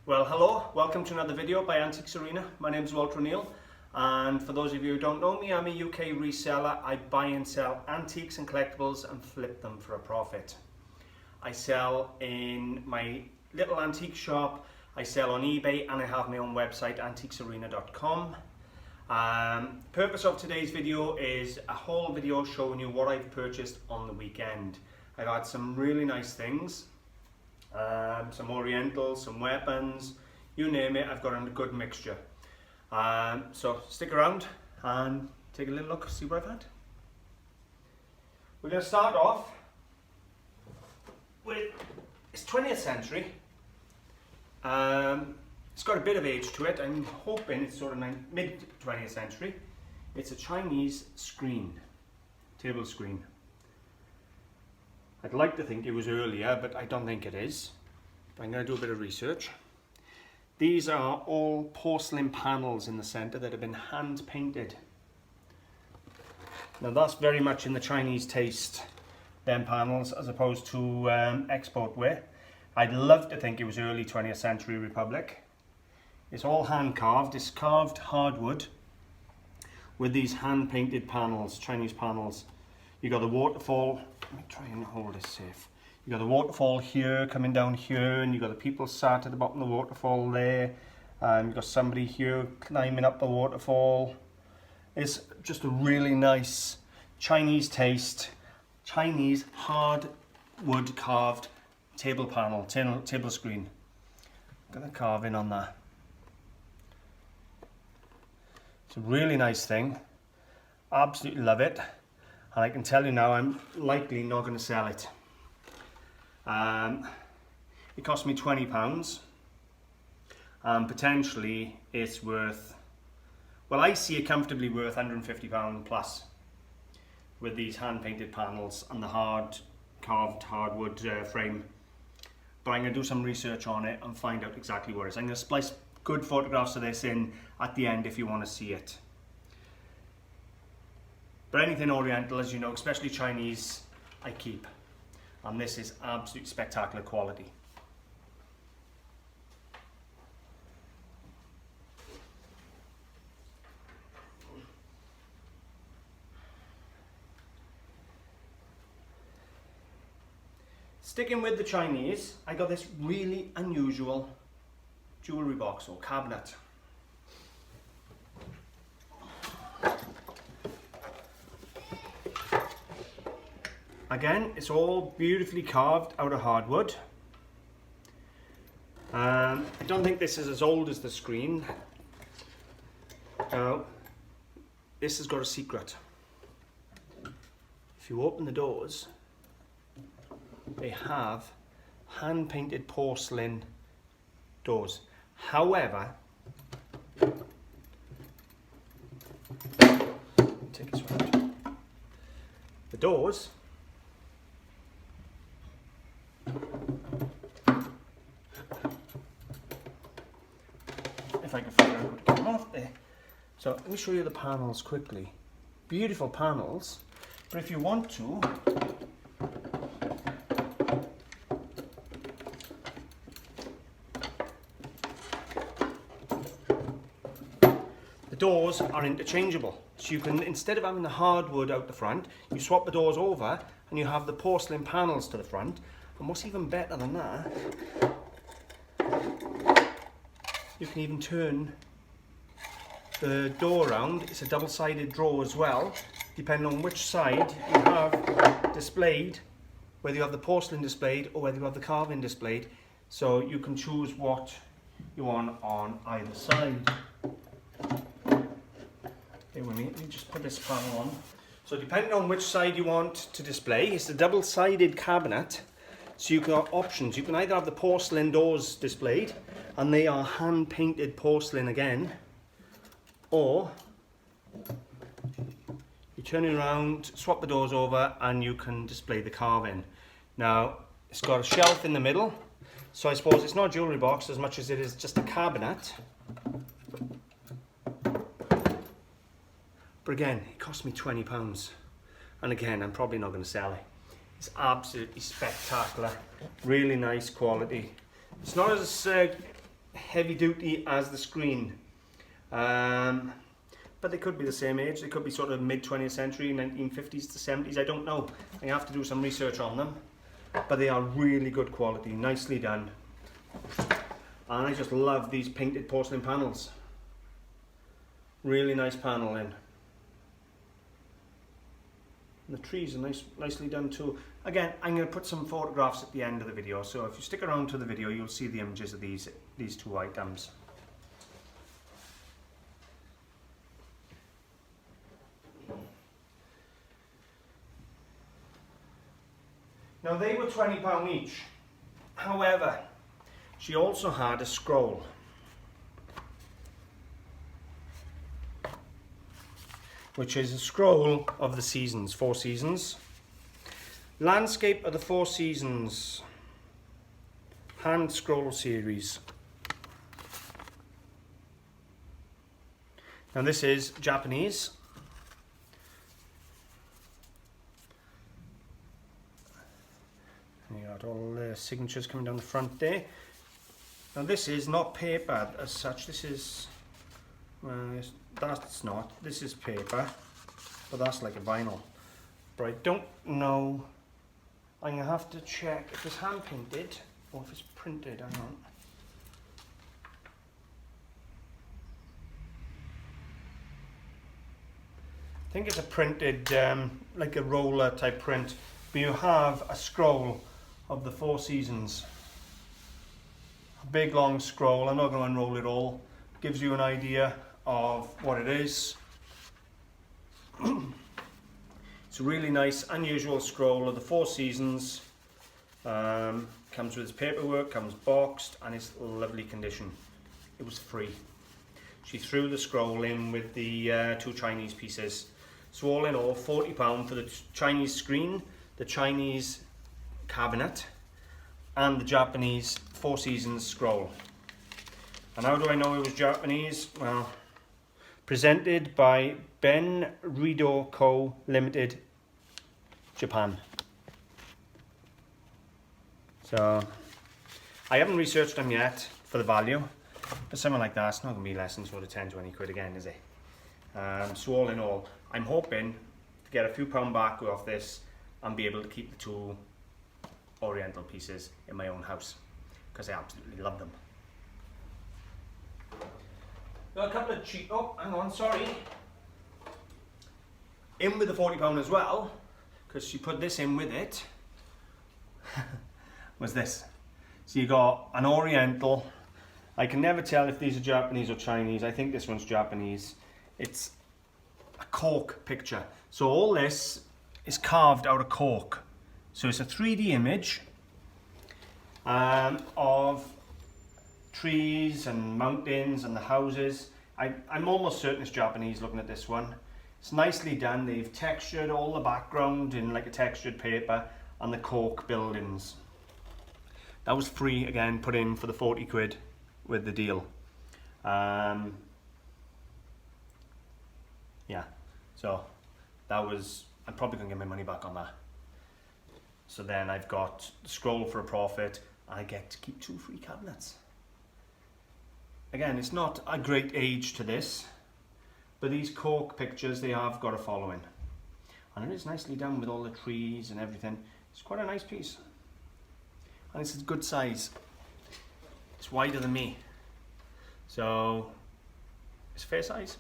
Well, hello, welcome to another video by AntiquesArena. My name is Walter O'Neill, and for those of you who don't know me, I'm a UK reseller. I buy and sell antiques and collectibles and flip them for a profit. I sell in my little antique shop, I sell on eBay, and I have my own website, AntiquesArena.com. Purpose of today's video is a whole video showing you what I've purchased on the weekend. I've had some really nice things. Some orientals, some weapons, you name it, I've got a good mixture. So stick around and take a little look, see what I've had. We're going to start off with, it's 20th century. It's got a bit of age to it. I'm hoping it's sort of mid 20th century. It's a Chinese screen, table screen. I'd like to think it was earlier, but I don't think it is. I'm going to do a bit of research. These are all porcelain panels in the center that have been hand painted. Now that's very much in the Chinese taste, them panels, as opposed to export ware. I'd love to think it was early 20th century Republic. It's all hand carved. It's carved hardwood with these hand painted panels, Chinese panels. You got the waterfall. Let me try and hold this safe. You got the waterfall here, coming down here, and you got the people sat at the bottom of the waterfall there. And you got somebody here climbing up the waterfall. It's just a really nice Chinese taste, Chinese hardwood carved table panel, table screen. Look at the carving on that. It's a really nice thing. Absolutely love it. And I can tell you now, I'm likely not going to sell it. It cost me £20, and potentially it's worth, well, I see it comfortably worth £150 plus with these hand painted panels and the carved hardwood frame. But I'm going to do some research on it and find out exactly what it is. I'm going to splice good photographs of this in at the end if you want to see it. But anything Oriental, as you know, especially Chinese, I keep. And this is absolutely spectacular quality. Sticking with the Chinese, I got this really unusual jewelry box or cabinet. Again, it's all beautifully carved out of hardwood. I don't think this is as old as the screen. This has got a secret. If you open the doors, they have hand-painted porcelain doors. However, take this around. The doors if I can figure out how to get them off there. So let me show you the panels quickly. Beautiful panels, but if you want to, the doors are interchangeable. So you can, instead of having the hardwood out the front, you swap the doors over and you have the porcelain panels to the front. And what's even better than that, you can even turn the door around. It's a double-sided drawer as well, depending on which side you have displayed, whether you have the porcelain displayed or whether you have the carving displayed. So you can choose what you want on either side. Bear with me, let me just put this panel on. So depending on which side you want to display, it's a double-sided cabinet. So you got options. You can either have the porcelain doors displayed, and they are hand painted porcelain again, or you turn it around, swap the doors over, and you can display the carving. Now, it's got a shelf in the middle, so I suppose it's not a jewelry box as much as it is just a cabinet. But again, it cost me £20, and again, I'm probably not going to sell it. It's absolutely spectacular, really nice quality. It's not as heavy duty as the screen. But they could be the same age. They could be sort of mid 20th century, 1950s to 70s. I don't know. I have to do some research on them. But they are really good quality, nicely done. And I just love these painted porcelain panels. Really nice paneling. And the trees are nicely done too. Again, I'm going to put some photographs at the end of the video, so if you stick around to the video, you'll see the images of these two items. Now they were £20 each. However, she also had a scroll. Which is a scroll of the seasons, 4 seasons. Landscape of the 4 seasons. Hand scroll series. Now this is Japanese. You got all the signatures coming down the front there. Now this is not paper as such. This is, that's not. This is paper, but that's like a vinyl. But I don't know. I'm gonna have to check if it's hand painted or if it's printed. Hang on. I think it's a printed, like a roller type print. But you have a scroll of the 4 seasons. A big long scroll. I'm not going to unroll it all. Gives you an idea of what it is. It's a really nice, unusual scroll of the 4 seasons. Comes with its paperwork, comes boxed, and it's lovely condition. It was free. She threw the scroll in with the 2 Chinese pieces. So all in all, £40 for the Chinese screen, the Chinese cabinet, and the Japanese 4 seasons scroll. And how do I know it was Japanese? Well, presented by Ben Rido Co. Limited, Japan. So I haven't researched them yet for the value, but something like that's not going to be less than sort of 10-20 quid again, is it? So all in all, I'm hoping to get a few pound back off this and be able to keep the 2 Oriental pieces in my own house, because I absolutely love them. Got a couple of cheap, oh hang on, sorry. In with the £40 as well, because she put this in with it, was this. So you got an Oriental. I can never tell if these are Japanese or Chinese. I think this one's Japanese. It's a Cork Picture. So all this is carved out of cork. So it's a 3D image of trees and mountains and the houses. I'm almost certain it's Japanese looking at this one. It's nicely done. They've textured all the background in like a textured paper and the cork buildings. That was free again, put in for the 40 quid with the deal. Yeah, so that was, I'm probably gonna get my money back on that. So then I've got the scroll for a profit, and I get to keep 2 free cabinets. Again, it's not a great age to this, but these cork pictures, they have got a following. And it is nicely done with all the trees and everything. It's quite a nice piece. And it's a good size. It's wider than me. So, it's fair size.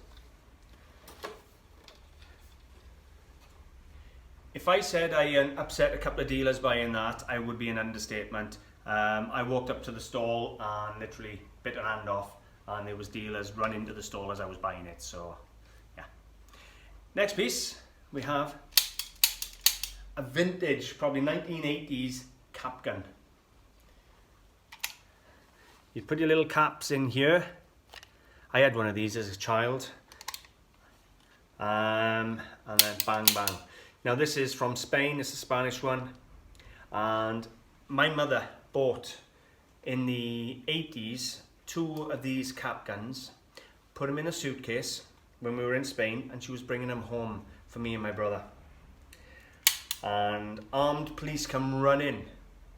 If I said I upset a couple of dealers buying that, I would be an understatement. I walked up to the stall and literally bit her hand off, and there was dealers run into the stall as I was buying it, so yeah. Next piece, we have a vintage, probably 1980s cap gun. You put your little caps in here. I had one of these as a child. And then bang bang. Now this is from Spain, it's a Spanish one, and my mother bought in the 80s 2 of these cap guns, put them in a suitcase when we were in Spain, and she was bringing them home for me and my brother. And armed police come running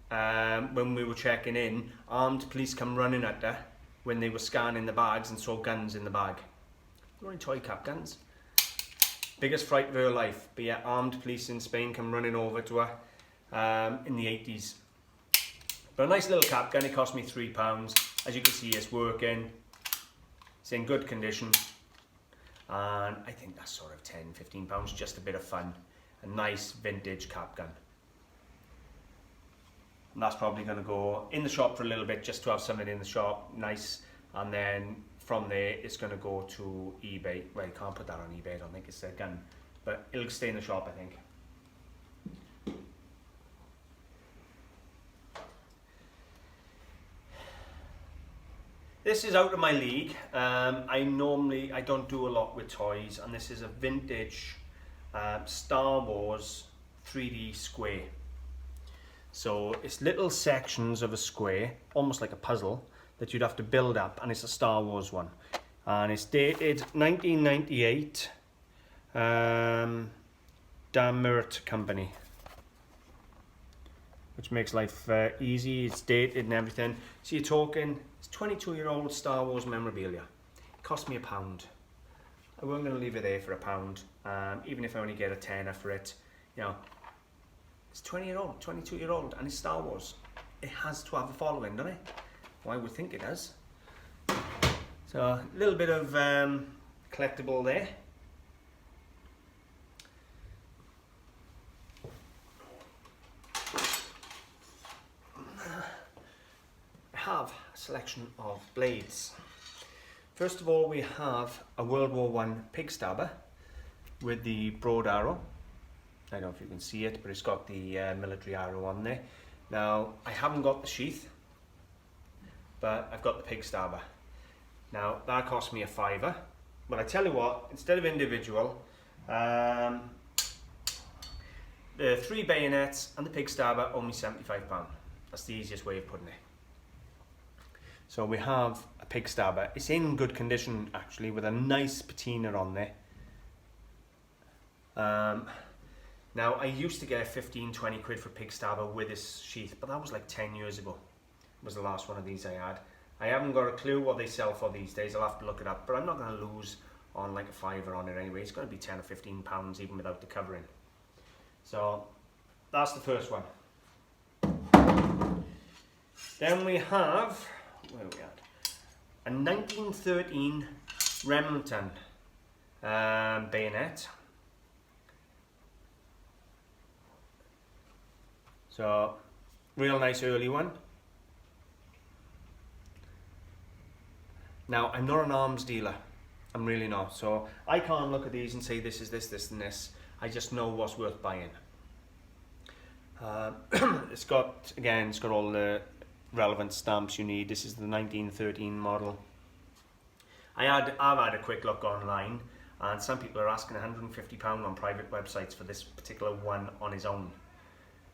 when we were checking in. Armed police come running at her when they were scanning the bags and saw guns in the bag. They're only toy cap guns. Biggest fright of her life. But yeah, armed police in Spain come running over to her in the 80s. But a nice little cap gun, it cost me £3. As you can see, it's working. It's in good condition. And I think that's sort of £10–15, just a bit of fun. A nice vintage cap gun. And that's probably going to go in the shop for a little bit, just to have something in the shop, nice. And then from there, it's going to go to eBay. Well, you can't put that on eBay, I don't think it's a gun. But it'll stay in the shop, I think. This is out of my league. I don't do a lot with toys, and this is a vintage Star Wars 3D square. So it's little sections of a square, almost like a puzzle, that you'd have to build up, and it's a Star Wars one. And it's dated 1998, Deco Mirror Company, which makes life easy. It's dated and everything. So you're talking, it's 22-year-old Star Wars memorabilia. It cost me £1. I wasn't going to leave it there for £1, even if I only get a tenner for it. You know, it's 20-year-old, 22-year-old, and it's Star Wars. It has to have a following, doesn't it? Well, I would think it does. So a little bit of collectible there. I have a selection of blades. First of all, we have a World War I pig stabber with the broad arrow. I don't know if you can see it, but it's got the military arrow on there. Now, I haven't got the sheath, but I've got the pig stabber. Now, that cost me £5. But I tell you what, instead of individual, the 3 bayonets and the pig stabber owe me £75. That's the easiest way of putting it. So we have a pig stabber. It's in good condition, actually, with a nice patina on there. Now, I used to get 15–20 quid for pig stabber with this sheath, but that was like 10 years ago. It was the last one of these I had. I haven't got a clue what they sell for these days. I'll have to look it up, but I'm not going to lose on like a £5 on it anyway. It's going to be £10 or £15 even without the covering. So that's the first one. Then we have, where are we at? A 1913 Remington bayonet. So, real nice early one. Now, I'm not an arms dealer. I'm really not. So, I can't look at these and say this is this, this and this. I just know what's worth buying. It's got all the relevant stamps you need. This is the 1913 model. I've had a quick look online, and some people are asking £150 on private websites for this particular one on his own.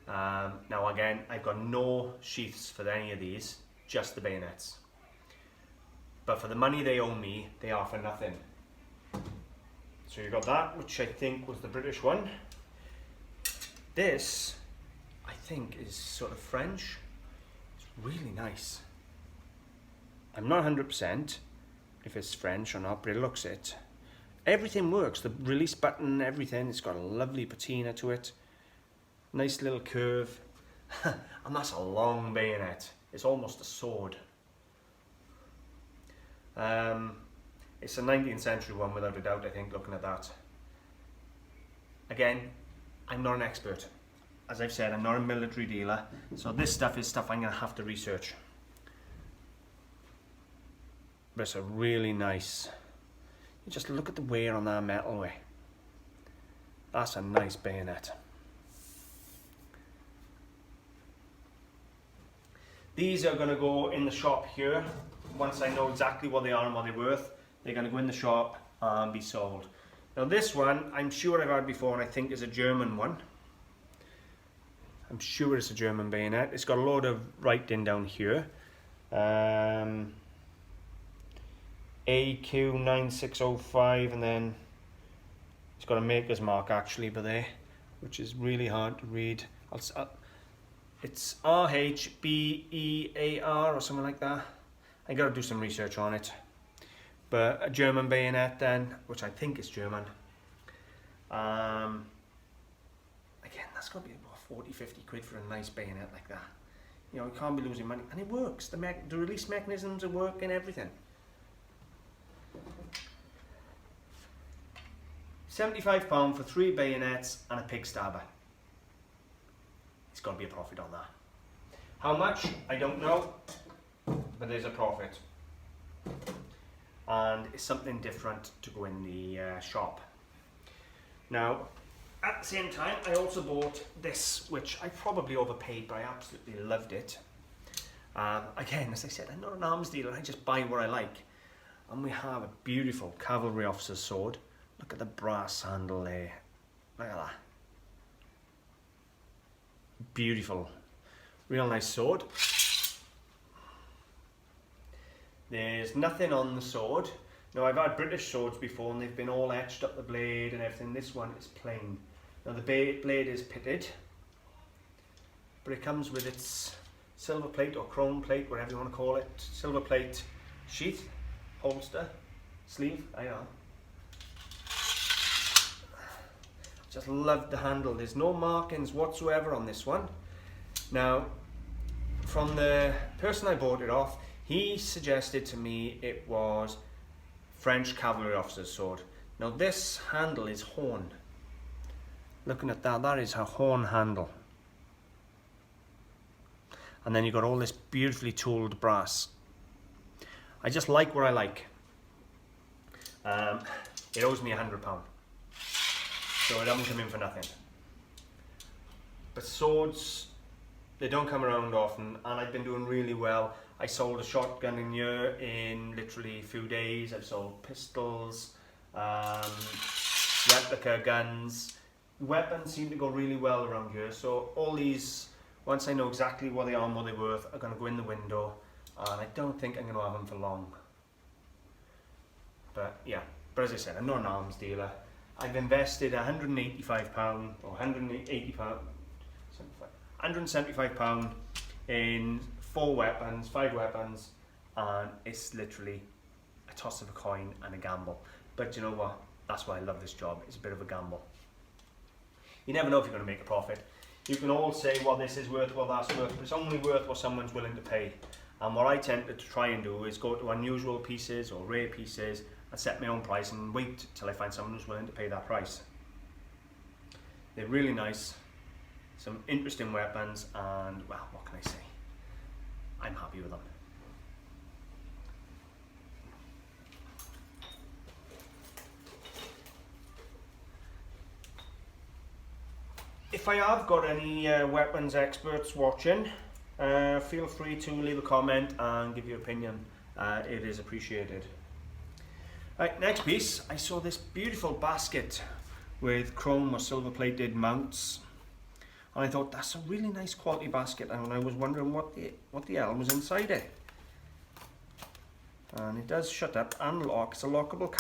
Now again, I've got no sheaths for any of these, just the bayonets. But for the money they owe me, they are for nothing. So you got that, which I think was the British one. This, I think, is sort of French. It's really nice. I'm not 100% if it's French or not, but it looks it. Everything works, the release button, everything. It's got a lovely patina to it. Nice little curve, and that's a long bayonet. It's almost a sword. It's a 19th century one without a doubt, I think, looking at that. Again, I'm not an expert. As I've said, I'm not a military dealer, so this stuff is stuff I'm going to have to research. But it's a really nice, you just look at the wear on that metal way. That's a nice bayonet. These are going to go in the shop here. Once I know exactly what they are and what they're worth, they're going to go in the shop and be sold. Now this one, I'm sure I've had before, and I think is a German one. I'm sure it's a German bayonet. It's got a load of writing down here. AQ9605, and then it's got a maker's mark actually by there, which is really hard to read. It's RHBEAR or something like that. I got to do some research on it. But a German bayonet then, which I think is German. Again, that's got to be about 40, 50 quid for a nice bayonet like that. You know, you can't be losing money. And it works. The release mechanisms are working, everything. £75 for 3 bayonets and a pig stabber. It's got to be a profit on that. How much? I don't know, but there's a profit. And it's something different to go in the shop. Now, at the same time, I also bought this, which I probably overpaid, but I absolutely loved it. Again, as I said, I'm not an arms dealer, I just buy what I like. And we have a beautiful cavalry officer's sword. Look at the brass handle there. Look at that. Beautiful. Real nice sword. There's nothing on the sword. Now, I've had British swords before and they've been all etched up the blade and everything. This one is plain. Now the blade is pitted, but it comes with its silver plate or chrome plate, whatever you want to call it. Silver plate sheath, holster, sleeve, I know. Just love the handle. There's no markings whatsoever on this one. Now, from the person I bought it off, he suggested to me it was French cavalry officer's sword. Now this handle is horn. Looking at that, that is a horn handle. And then you've got all this beautifully tooled brass. I just like what I like. It owes me £100. So it doesn't come in for nothing. But swords, they don't come around often, and I've been doing really well. I sold a shotgun in here in literally a few days. I've sold pistols, replica guns. Weapons seem to go really well around here. So all these, once I know exactly what they are and what they're worth, are going to go in the window. And I don't think I'm going to have them for long. But yeah, but as I said, I'm not an arms dealer. I've invested £185 or £175 in 5 weapons, and it's literally a toss of a coin and a gamble. But you know what? That's why I love this job. It's a bit of a gamble. You never know if you're going to make a profit. You can all say, well, this is worth, well, that's worth, but it's only worth what someone's willing to pay. And what I tend to try and do is go to unusual pieces or rare pieces and set my own price and wait till I find someone who's willing to pay that price. They're really nice, some interesting weapons, and well, what can I say? I'm happy with them. If I have got any weapons experts watching, feel free to leave a comment and give your opinion. It is appreciated. Right, next piece, I saw this beautiful basket with chrome or silver plated mounts, and I thought that's a really nice quality basket, and I was wondering what the hell was inside it. And it does shut up and lock. It's a lockable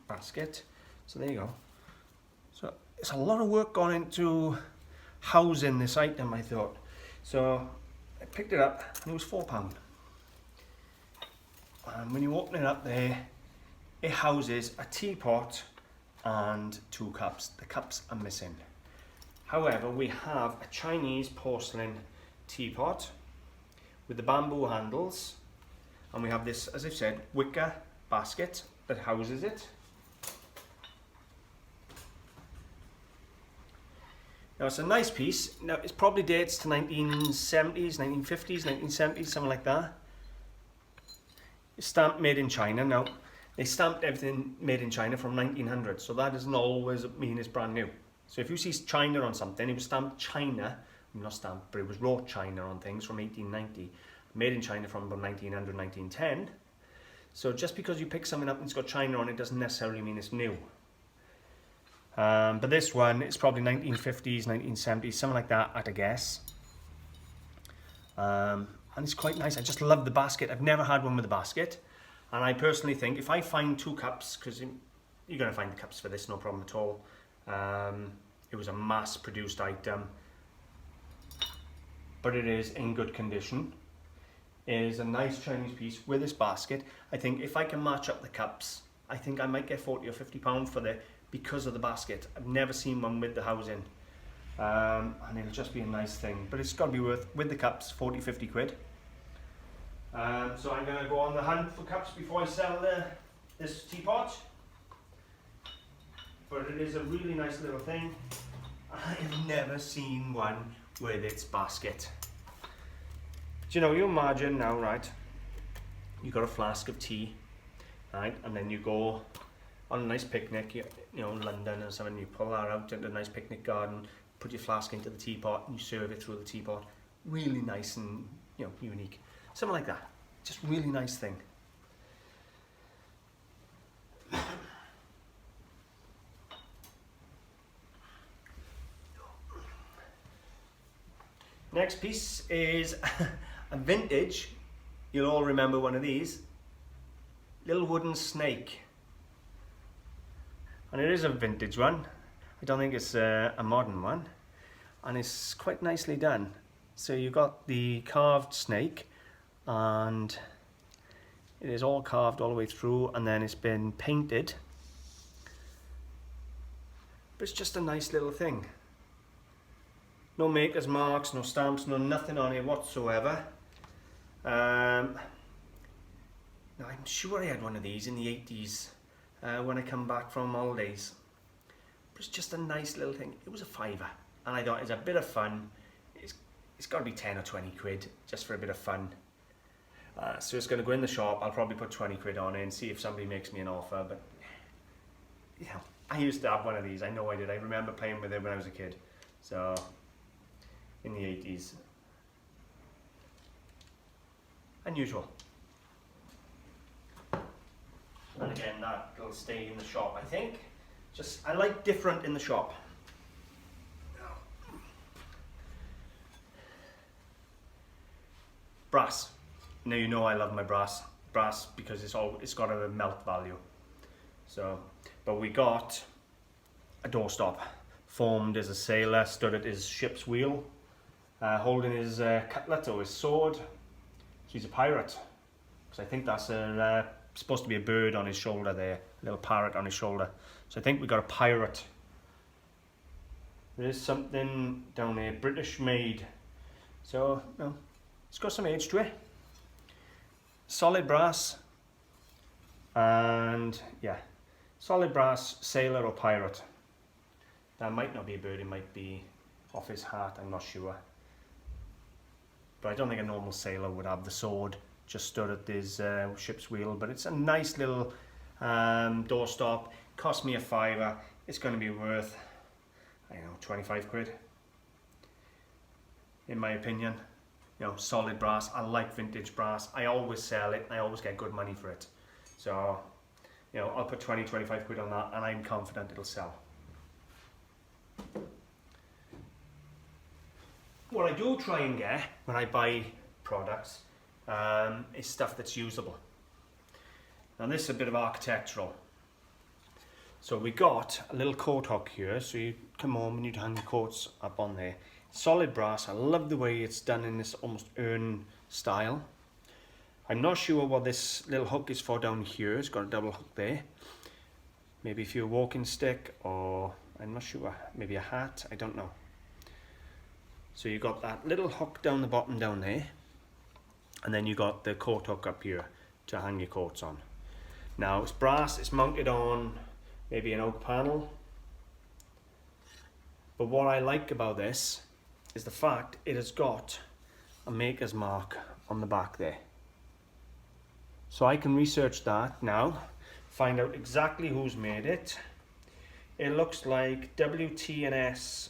basket, so there you go. So it's a lot of work gone into housing this item, I thought. So I picked it up and it was £4. And when you open it up there, it houses a teapot and 2 cups. The cups are missing. However, we have a Chinese porcelain teapot with the bamboo handles, and we have this, as I've said, wicker basket that houses it. Now it's a nice piece. Now it probably dates to 1970s, 1950s, 1970s, something like that. It's stamped made in China. Now they stamped everything made in China from 1900, so that doesn't always mean it's brand new. So if you see China on something, it was stamped China, not stamped, but it was wrought China on things from 1890, made in China from about 1900, 1910. So just because you pick something up and it's got China on it doesn't necessarily mean it's new. But this one is probably 1950s, 1970s, something like that at a guess. And it's quite nice. I just love the basket. I've never had one with a basket. And I personally think if I find 2 cups, because you're going to find the cups for this, no problem at all. It was a mass-produced item, but it is in good condition. is a nice Chinese piece with this basket. I think if I can match up the cups, I think I might get 40 or 50 pounds for it because of the basket. I've never seen one with the housing. And it'll just be a nice thing, but it's got to be worth, with the cups, 40, 50 quid. So I'm going to go on the hunt for cups before I sell this teapot. But it is a really nice little thing. I've never seen one with its basket. Do you know, you imagine now, right, you've got a flask of tea, right, and then you go on a nice picnic, you know, in London or something, you pull that out into a nice picnic garden, put your flask into the teapot and you serve it through the teapot. Really nice and, you know, unique. Something like that. Just really nice thing. Next piece is a vintage, you'll all remember one of these, little wooden snake. And it is a vintage one. I don't think it's a modern one. And it's quite nicely done. So you've got the carved snake, and it is all carved all the way through, and then it's been painted. But it's just a nice little thing. No maker's marks, no stamps, no nothing on it whatsoever. Now I'm sure I had one of these in the 80s when I come back from holidays. But it's just a nice little thing. It was a fiver, and I thought it's a bit of fun. It's got to be 10 or 20 quid just for a bit of fun. So it's going to go in the shop. I'll probably put 20 quid on it and see if somebody makes me an offer. But you know, I used to have one of these. I know I did. I remember playing with it when I was a kid. So in the 80s. Unusual. And again, that will stay in the shop, I think. Just, I like different in the shop. Brass. Now you know I love my brass. Brass because it's got a melt value. So, but we got a doorstop formed as a sailor, stood at his ship's wheel, holding his cutlet or his sword. So he's a pirate. Because I think that's supposed to be a bird on his shoulder there, a little parrot on his shoulder. So I think we got a pirate. There's something down there, British made. So, no, it's got some age to it. Solid brass, and yeah, solid brass sailor or pirate. That might not be a bird, it might be off his hat, I'm not sure. But I don't think a normal sailor would have the sword just stood at his ship's wheel. But it's a nice little doorstop. Cost me a fiver. It's going to be worth, I don't know, 25 quid. In my opinion. You know, solid brass. I like vintage brass. I always sell it. I always get good money for it. So, you know, I'll put 20, 25 quid on that, and I'm confident it'll sell. What I do try and get when I buy products is stuff that's usable. Now this is a bit of architectural. So we got a little coat hook here, so you come home and you'd hang your coats up on there. Solid brass. I love the way it's done in this almost urn style. I'm not sure what this little hook is for down here. It's got a double hook there. Maybe for your walking stick, or I'm not sure, maybe a hat, I don't know. So you got that little hook down the bottom down there, and then you got the coat hook up here to hang your coats on. Now it's brass, it's mounted on maybe an oak panel. But what I like about this is the fact it has got a maker's mark on the back there. So I can research that now, find out exactly who's made it. It looks like WT&S,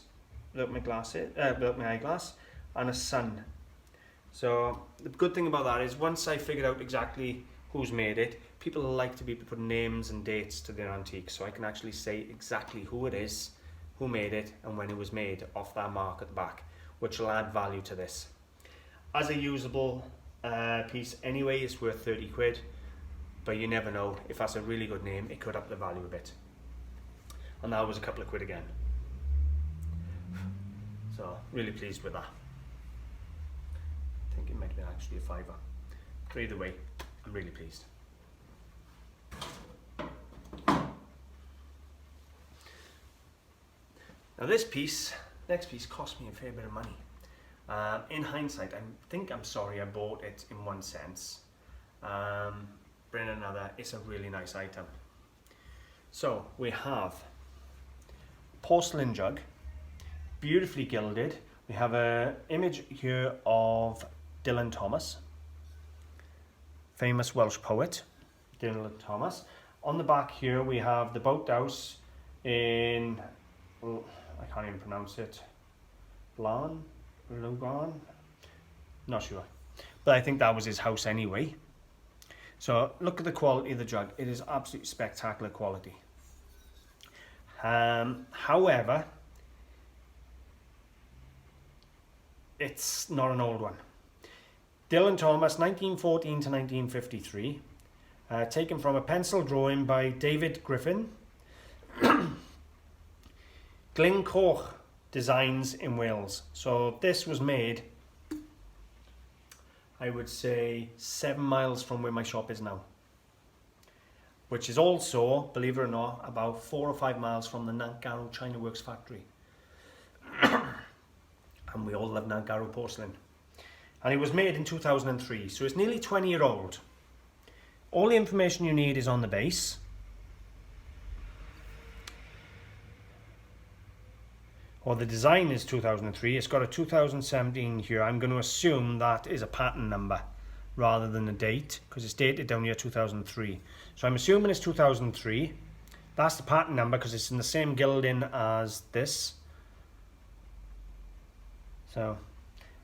look at my eyeglass, and a sun. So the good thing about that is once I figured out exactly who's made it, people like to be able to put names and dates to their antiques, so I can actually say exactly who it is, who made it, and when it was made off that mark at the back, which will add value to this. As a usable piece anyway, it's worth 30 quid, but you never know, if that's a really good name, it could up the value a bit. And that was a couple of quid again. So really pleased with that. I think it might have been actually a fiver. But either way, I'm really pleased. Now this piece, next piece, cost me a fair bit of money. In hindsight, I think I'm sorry I bought it in one sense. But in another, it's a really nice item. So we have porcelain jug, beautifully gilded. We have an image here of Dylan Thomas, famous Welsh poet, Dylan Thomas. On the back here we have the boathouse in, well, I can't even pronounce it, Lugan? Not sure. But I think that was his house anyway. So look at the quality of the jug. It is absolutely spectacular quality. However, it's not an old one. Dylan Thomas, 1914 to 1953. Taken from a pencil drawing by David Griffin. Glencorch Designs in Wales. So this was made, I would say, 7 miles from where my shop is now, which is also, believe it or not, about 4 or 5 miles from the Nantgarw China Works factory. And we all love Nantgarw porcelain. And it was made in 2003, so it's nearly 20-year-old. All the information you need is on the base. Or the design is 2003. It's got a 2017 here. I'm going to assume that is a pattern number rather than a date, because it's dated down here 2003. So I'm assuming it's 2003. That's the pattern number because it's in the same gilding as this. So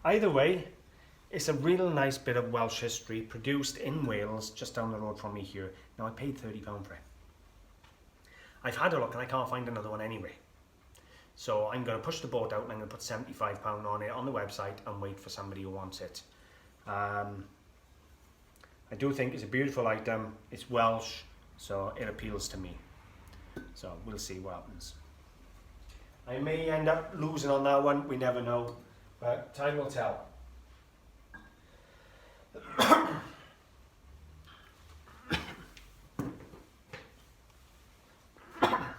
either way, it's a real nice bit of Welsh history produced in Wales just down the road from me here. Now I paid £30 for it. I've had a look and I can't find another one anyway. So I'm going to push the boat out and I'm going to put £75 on it on the website and wait for somebody who wants it. I do think it's a beautiful item. It's Welsh, so it appeals to me. So we'll see what happens. I may end up losing on that one, we never know, but time will tell.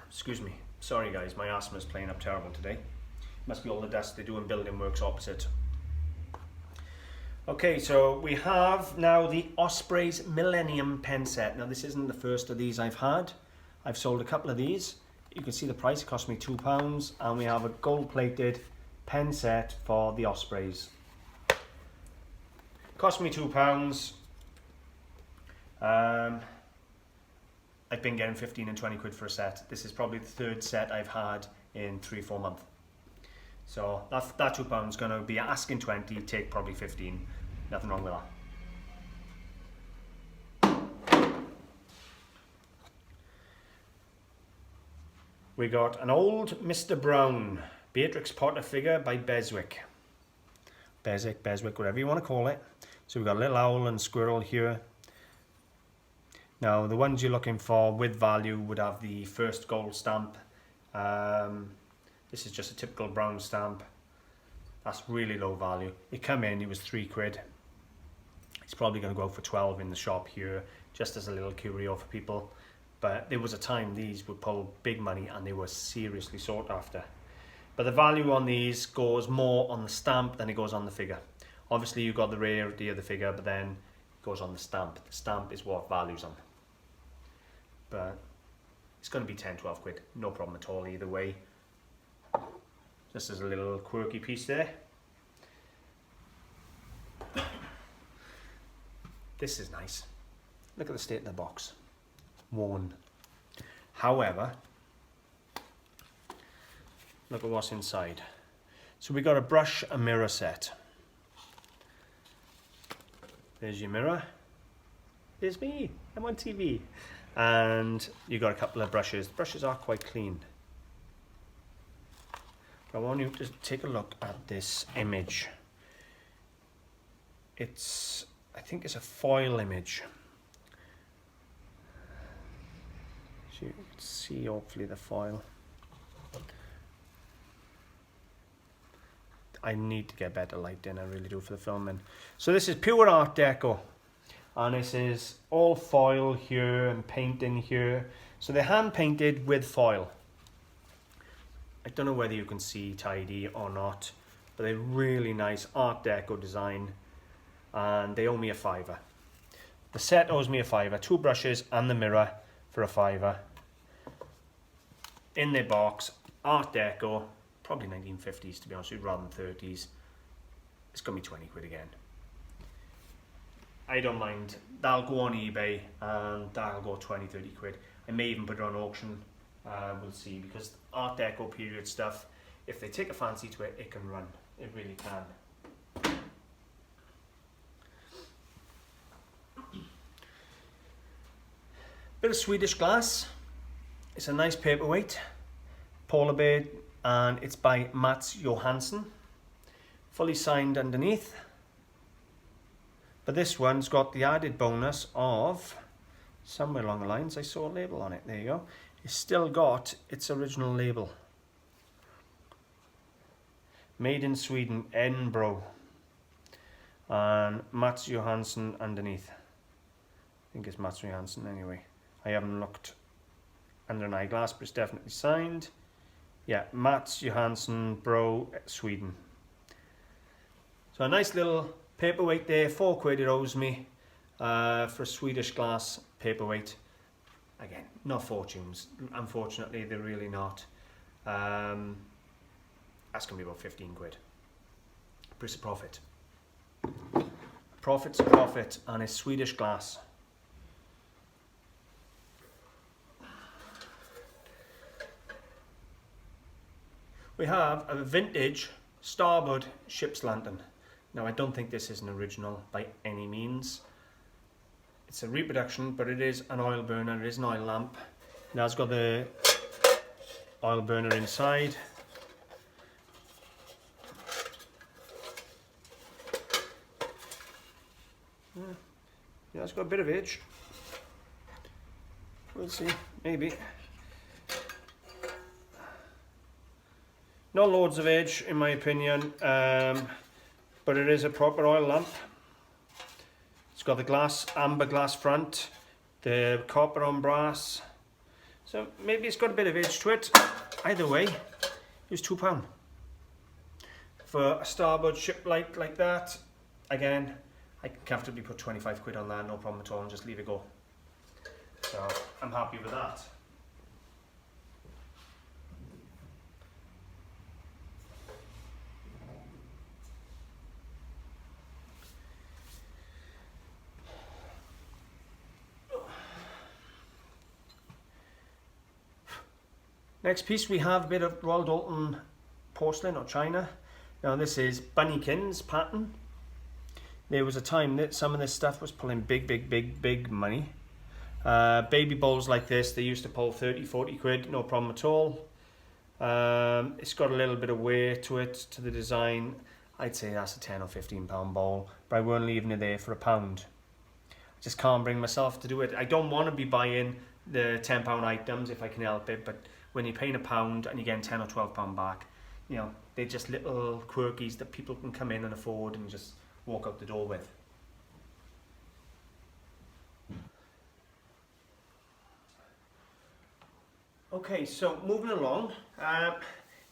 Excuse me. Sorry guys, my asthma's playing up terrible today. Must be all the dust they do in building works opposite. Okay, so we have now the Osprey's Millennium pen set. Now this isn't the first of these I've had. I've sold a couple of these. You can see the price, it cost me £2, and we have a gold-plated pen set for the Ospreys. Cost me £2. I've been getting 15 and 20 quid for a set. This is probably the third set I've had in 3-4 months. So that £2 is going to be asking 20, take probably 15. Nothing wrong with that. We got an old Mr. Brown Beatrix Potter figure by Beswick. Beswick, whatever you want to call it. So we've got a little owl and squirrel here. Now the ones you're looking for with value would have the first gold stamp. This is just a typical brown stamp. That's really low value. It came in, it was 3 quid. It's probably going to go for 12 in the shop here, just as a little curio for people. But there was a time these would pull big money and they were seriously sought after. But the value on these goes more on the stamp than it goes on the figure. Obviously you've got the rarity of the figure, but then it goes on the stamp. The stamp is what values them. But it's going to be 10-12 quid, no problem at all either way. Just as a little quirky piece there. This is nice. Look at the state of the box. Worn. However, look at what's inside. So we got a brush and mirror set. There's your mirror. There's me. I'm on TV. And you got a couple of brushes. The brushes are quite clean. I want you to take a look at this image. I think it's a foil image. So you can see hopefully the foil. I need to get better lighting, I really do, for the filming. So this is pure Art Deco. and this is all foil here and painting here. So they're hand painted with foil. I don't know whether you can see tidy or not, but they're really nice Art Deco design, and they owe me a £5. The set owes me a £5, 2 brushes and the mirror for a £5. In their box, Art Deco, probably 1950s to be honest with you, rather than 30s. It's gonna be 20 quid again. I don't mind. That'll go on eBay and that'll go 20, 30 quid. I may even put it on auction. We'll see, because Art Deco period stuff, if they take a fancy to it, it can run. It really can. Bit of Swedish glass. It's a nice paperweight, polar bear, and it's by Mats Johansson. Fully signed underneath. But this one's got the added bonus of, somewhere along the lines I saw a label on it. There you go. It's still got its original label. Made in Sweden, Edinburgh. And Mats Johansson underneath. I think it's Mats Johansson anyway. I haven't looked under an eyeglass, but it's definitely signed. Yeah, Mats Johansson, Bro, Sweden. So a nice little paperweight there, 4 quid it owes me for a Swedish glass paperweight. Again, not fortunes. Unfortunately, they're really not. That's going to be about 15 quid. But it's a profit. Profit's a profit, and it's Swedish glass. We have a vintage starboard ship's lantern. Now, I don't think this is an original by any means. It's a reproduction, but it is an oil burner. It is an oil lamp. Now it's got the oil burner inside. Yeah, it's got a bit of age. We'll see, maybe. Not loads of age, in my opinion, but it is a proper oil lamp. It's got the glass, amber glass front, the copper on brass. So maybe it's got a bit of age to it. Either way, it was £2. For a starboard ship light like that, again, I can comfortably put 25 quid on that, no problem at all, and just leave it go. So I'm happy with that. Next piece, we have a bit of Royal Dalton porcelain or china. Now this is Bunnykins pattern. There was a time that some of this stuff was pulling big money. Baby bowls like this, they used to pull 30, 40 quid, no problem at all. It's got a little bit of wear to it, to the design. I'd say that's a 10 or 15 pound bowl, but I weren't leaving it there for £1. I just can't bring myself to do it. I don't want to be buying the £10 items if I can help it, but when you're paying £1 and you're getting 10 or 12 pound back, you know, they're just little quirkies that people can come in and afford and just walk out the door with. Okay, so moving along,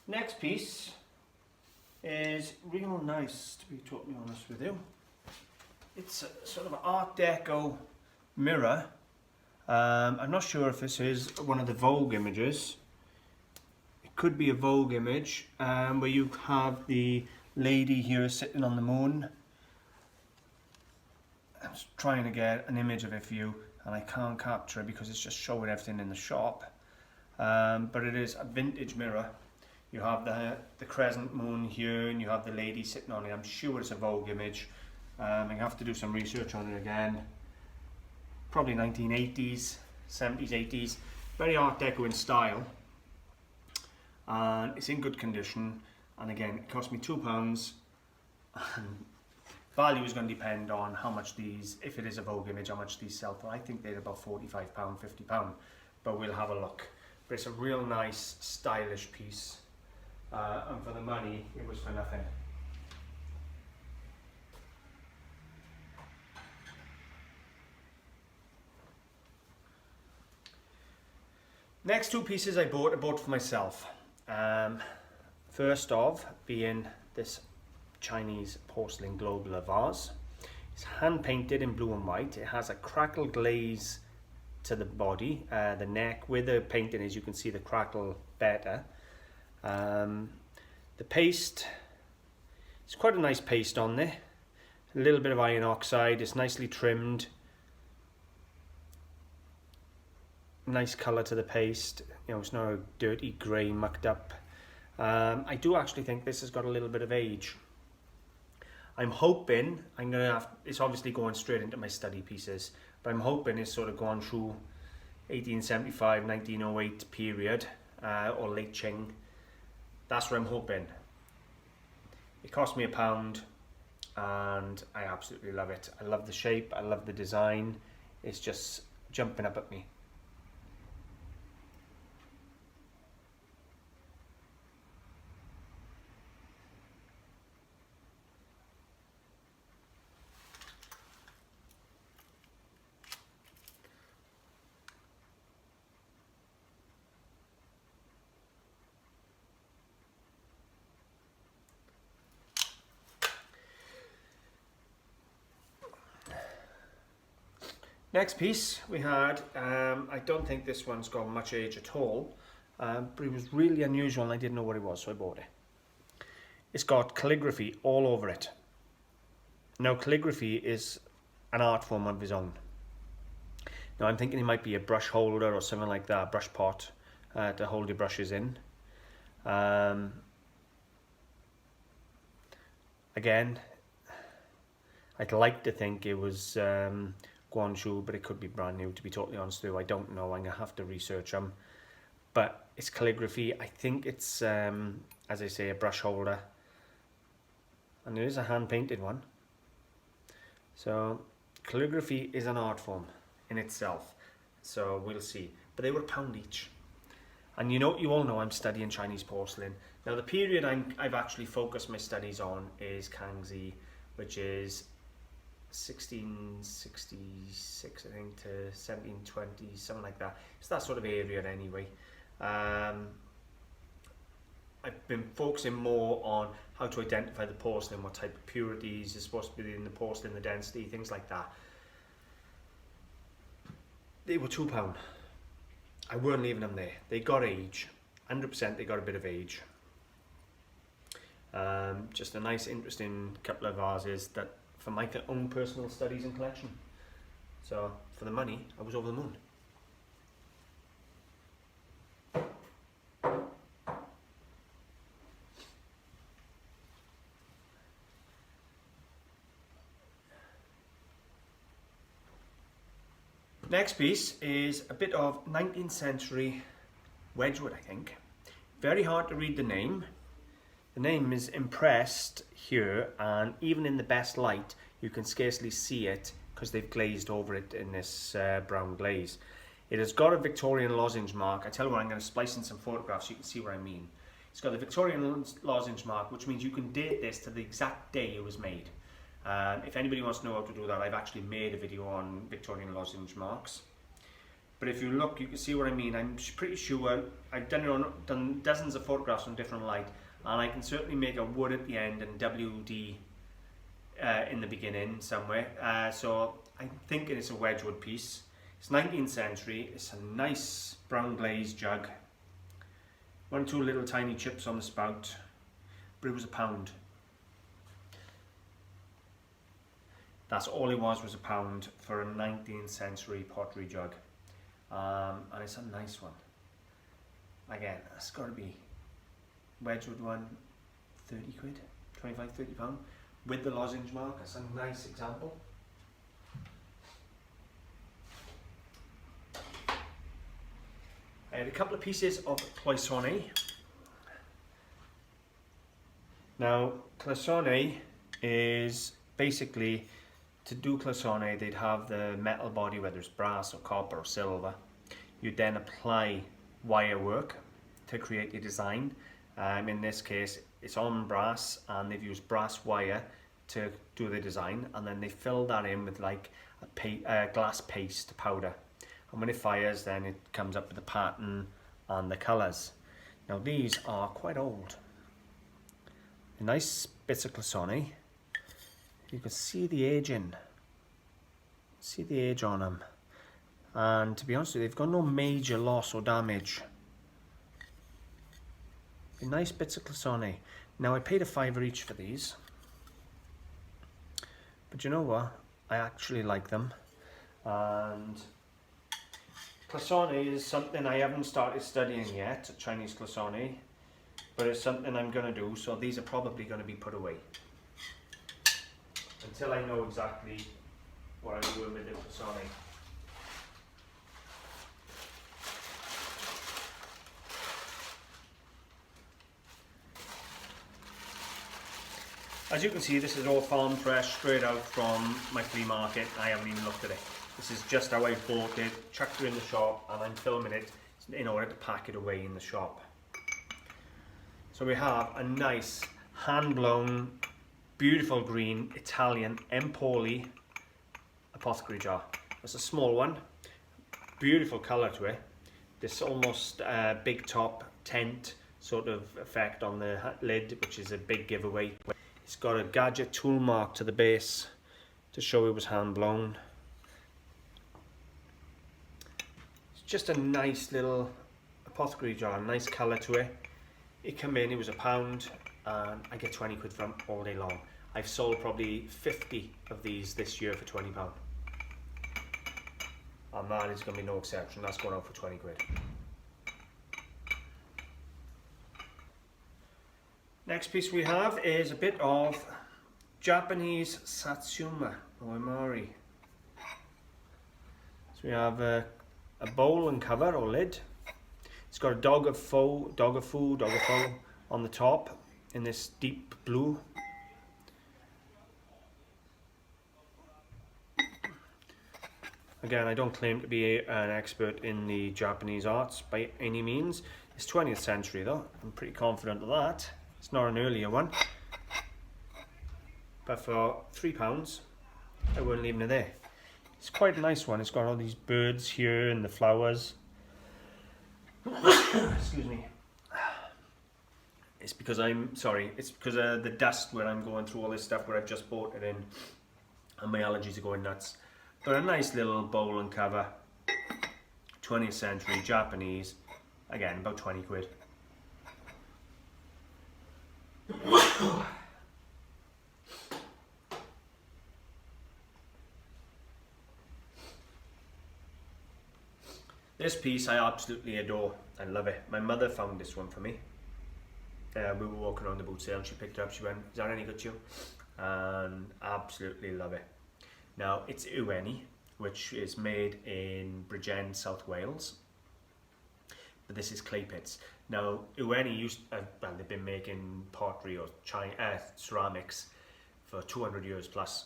next piece is real nice, to be totally honest with you. It's a sort of an Art Deco mirror. I'm not sure if this is one of the Vogue images. It could be a Vogue image where you have the lady here sitting on the moon. I'm just trying to get an image of it for you, and I can't capture it because it's just showing everything in the shop. But it is a vintage mirror. You have the crescent moon here, and you have the lady sitting on it. I'm sure it's a Vogue image. I have to do some research on it again. Probably 1980s, 70s, 80s. Very Art Deco in style. And it's in good condition. And again, it cost me £2. And value is going to depend on how much these, if it is a Vogue image, how much these sell for. I think they're about £45, £50. But we'll have a look. But it's a real nice, stylish piece. And for the money, it was for nothing. Next two pieces I bought for myself. First of being this Chinese porcelain globular vase. It's hand painted in blue and white. It has a crackle glaze to the body, the neck. Where the painting is, you can see the crackle better. The paste, it's quite a nice paste on there. A little bit of iron oxide. It's nicely trimmed. Nice colour to the paste. You know, it's not a dirty grey mucked up. I do actually think this has got a little bit of age. I'm hoping I'm gonna have, it's obviously going straight into my study pieces, but I'm hoping it's sort of gone through 1875, 1908 period, or late Qing. That's what I'm hoping. It cost me £1 and I absolutely love it. I love the shape, I love the design. It's just jumping up at me. Next piece we had, I don't think this one's got much age at all, but it was really unusual and I didn't know what it was, so I bought it. It's got calligraphy all over it. Now calligraphy is an art form of its own. Now I'm thinking it might be a brush holder or something like that, a brush pot to hold your brushes in. Again, I'd like to think it was Guangzhou, but it could be brand new, to be totally honest with you. I don't know, I'm gonna have to research them. But it's calligraphy. I think it's, as I say, a brush holder. And there is a hand painted one. So calligraphy is an art form in itself. So we'll see. But they were £1 each. And you all know I'm studying Chinese porcelain. Now the period I've actually focused my studies on is Kangxi, which is 1666 I think to 1720, something like that. It's that sort of area anyway. I've been focusing more on how to identify the porcelain, what type of purities is supposed to be in the porcelain, the density, things like that. They were £2. I weren't leaving them there. They got age, 100% they got a bit of age. Just a nice interesting couple of vases that for my own personal studies and collection. So for the money, I was over the moon. Next piece is a bit of 19th century Wedgewood, I think. Very hard to read the name. The name is impressed here, and even in the best light you can scarcely see it because they've glazed over it in this brown glaze. It has got a Victorian lozenge mark. I tell you what, I'm going to splice in some photographs so you can see what I mean. It's got the Victorian lozenge mark, which means you can date this to the exact day it was made. If anybody wants to know how to do that, I've actually made a video on Victorian lozenge marks. But if you look, you can see what I mean. I'm pretty sure I've done dozens of photographs on different light, and I can certainly make a wood at the end and WD in the beginning somewhere. So I'm thinking it's a Wedgewood piece. It's 19th century. It's a nice brown glazed jug. 1 or 2 little tiny chips on the spout, but it was £1. That's all it was £1 for a 19th century pottery jug. And it's a nice one. Again, that's got to be Wedgewood one, 30 quid, 25, 30 pound, with the lozenge mark. That's a nice example. I had a couple of pieces of cloisonne. Now, cloisonne is basically, to do cloisonne, they'd have the metal body, whether it's brass or copper or silver. You'd then apply wire work to create the design. In this case, it's on brass, and they've used brass wire to do the design, and then they fill that in with like a glass paste powder. And when it fires, then it comes up with a pattern and the colours. Now these are quite old. Nice bits of Clisson. You can see the aging. See the age on them. And to be honest with you, they've got no major loss or damage. Nice bits of Clisson. Now I paid £5 each for these. But you know what? I actually like them. And Clisson is something I haven't started studying yet, Chinese Clisson, but it's something I'm going to do, so these are probably going to be put away until I know exactly what I'm doing with the Clisson. As you can see, this is all farm fresh, straight out from my flea market. I haven't even looked at it. This is just how I bought it, chucked it in the shop, and I'm filming it in order to pack it away in the shop. So we have a nice hand-blown, beautiful green Italian Empoli apothecary jar. It's a small one, beautiful colour to it. This almost big top tent sort of effect on the lid, which is a big giveaway. It's got a gadget tool mark to the base to show it was hand blown. It's just a nice little apothecary jar, nice colour to it. It came in, it was £1 and I get 20 quid from all day long. I've sold probably 50 of these this year for £20. And that is going to be no exception, that's going out for 20 quid. Next piece we have is a bit of Japanese Satsuma or Imari. So we have a bowl and cover or lid. It's got a dog of foe on the top in this deep blue. Again, I don't claim to be an expert in the Japanese arts by any means. It's 20th century though, I'm pretty confident of that. It's not an earlier one, but for £3 I wouldn't leave it there. It's quite a nice one. It's got all these birds here and the flowers. Excuse me. It's because it's because of the dust where I'm going through all this stuff where I've just bought it in and my allergies are going nuts. But a nice little bowl and cover, 20th century, Japanese, again about 20 quid. This piece I absolutely adore and love it. My mother found this one for me. We were walking around the boot sale and she picked it up. She went, "Is that any good to you?" And absolutely love it. Now it's Ueni, which is made in Bridgend, South Wales. But this is clay pits. Now Ueni well, they've been making pottery or ceramics for 200 years plus.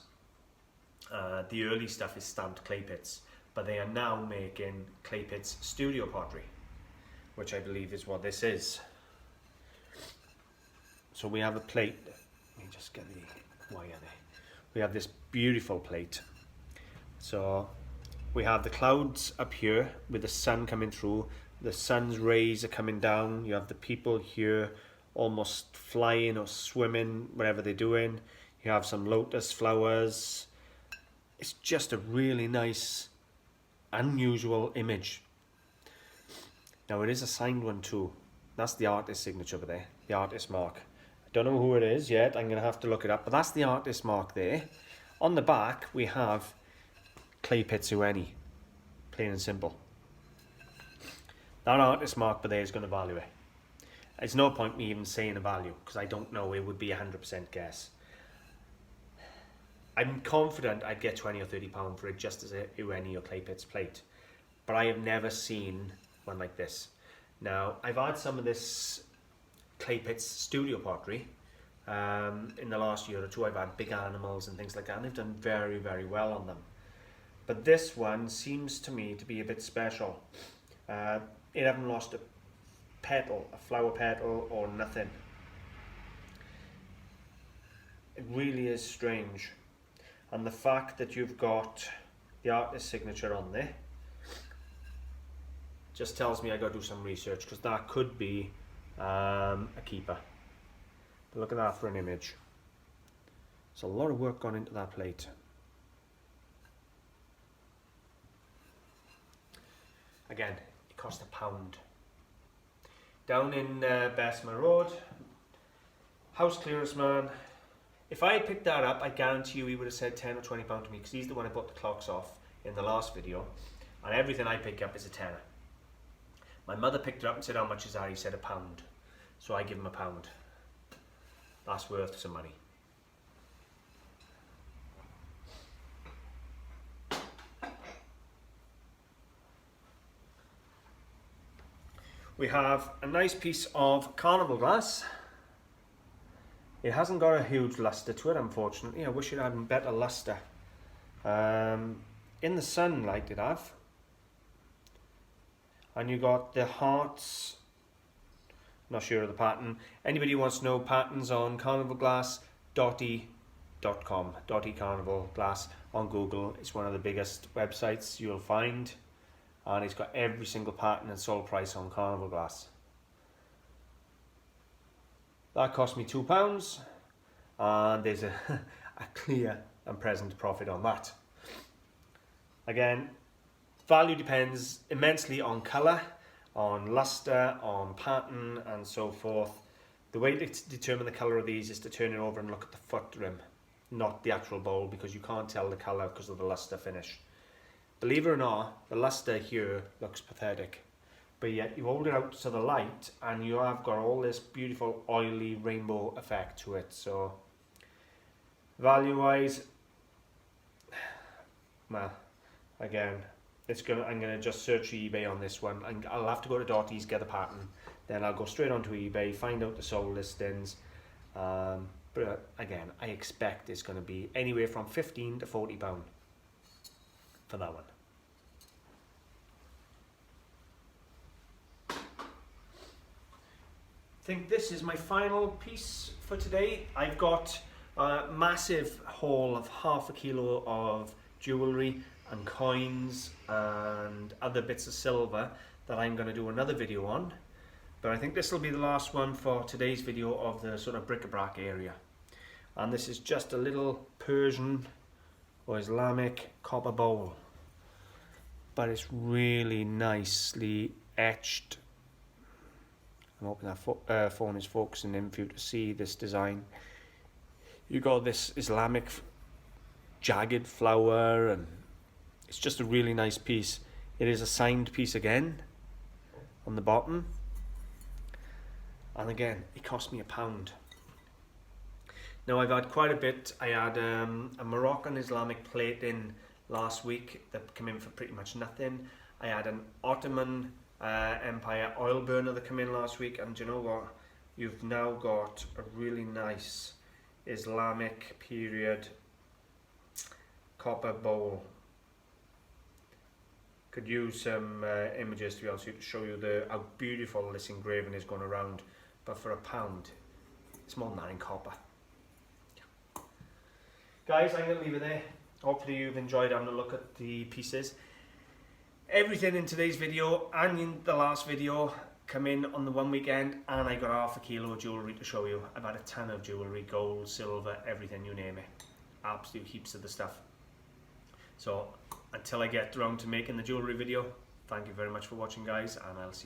The early stuff is stamped clay pits, but they are now making clay pits studio pottery, which I believe is what this is. So we have a plate. Let me just get the wire there. We have this beautiful plate. So we have the clouds up here with the sun coming through. The sun's rays are coming down. You have the people here almost flying or swimming, whatever they're doing. You have some lotus flowers. It's just a really nice, unusual image. Now it is a signed one too. That's the artist signature over there, the artist mark. I don't know who it is yet, I'm going to have to look it up, but that's the artist mark there. On the back we have clay pits Ueni, plain and simple. That artist mark there is going to value it. It's no point me even saying a value because I don't know, it would be 100% guess. I'm confident I'd get 20 or 30 pound for it just as a Ueni or clay pits plate, but I have never seen one like this. Now I've had some of this clay pits studio pottery in the last year or two. I've had big animals and things like that and they've done very, very well on them, but this one seems to me to be a bit special. It haven't lost a petal, a flower petal or nothing. It really is strange, and the fact that you've got the artist signature on there, just tells me I got to do some research, because that could be a keeper. But look at that for an image. There's a lot of work gone into that plate. Again, it cost £1. Down in Bessemer Road, house clearance man. If I had picked that up, I guarantee you he would have said £10 or £20 to me, because he's the one I bought the clocks off in the last video, and everything I pick up is a tenner. My mother picked it up and said, how much is that? He said £1. So I give him £1. That's worth some money. We have a nice piece of carnival glass. It hasn't got a huge luster to it, unfortunately. I wish it had better luster. In the sunlight it have. And you got the hearts. Not sure of the pattern. Anybody who wants to know patterns on carnival glass, dotty.com. Dotty Carnival Glass on Google. It's one of the biggest websites you'll find. And it's got every single pattern and sold price on carnival glass. That cost me £2, and there's a clear and present profit on that. Again, value depends immensely on colour, on luster, on pattern, and so forth. The way to determine the colour of these is to turn it over and look at the foot rim, not the actual bowl, because you can't tell the colour because of the luster finish. Believe it or not, the luster here looks pathetic. But yet you hold it out to the light and you have got all this beautiful oily rainbow effect to it. So value wise, well, again, I'm gonna just search eBay on this one. I'll have to go to Dotty's, get the pattern, then I'll go straight onto eBay, find out the sold listings. But again, I expect it's going to be anywhere from £15 to £40 for that one. I think this is my final piece for today. I've got a massive haul of ½ a kilo of jewellery and coins and other bits of silver that I'm going to do another video on. But I think this will be the last one for today's video of the sort of bric-a-brac area. And this is just a little Persian or Islamic copper bowl. But it's really nicely etched. I'm hoping that phone is focusing in for you to see this design. You got this Islamic jagged flower, and it's just a really nice piece. It is a signed piece again on the bottom, and again it cost me £1. Now I've had quite a bit. I had a Moroccan Islamic plate in last week that came in for pretty much nothing. I had an Ottoman Empire oil burner that came in last week, and do you know what? You've now got a really nice Islamic period copper bowl. Could use some images to be honest with you to show you how beautiful this engraving is going around, but for £1 it's more than that in copper. Yeah. Guys, I'm going to leave it there. Hopefully you've enjoyed having a look at the pieces. Everything in today's video and in the last video come in on the one weekend, and I got ½ a kilo of jewellery to show you. I've had a ton of jewellery, gold, silver, everything, you name it. Absolute heaps of the stuff. So until I get around to making the jewellery video, thank you very much for watching guys, and I'll see you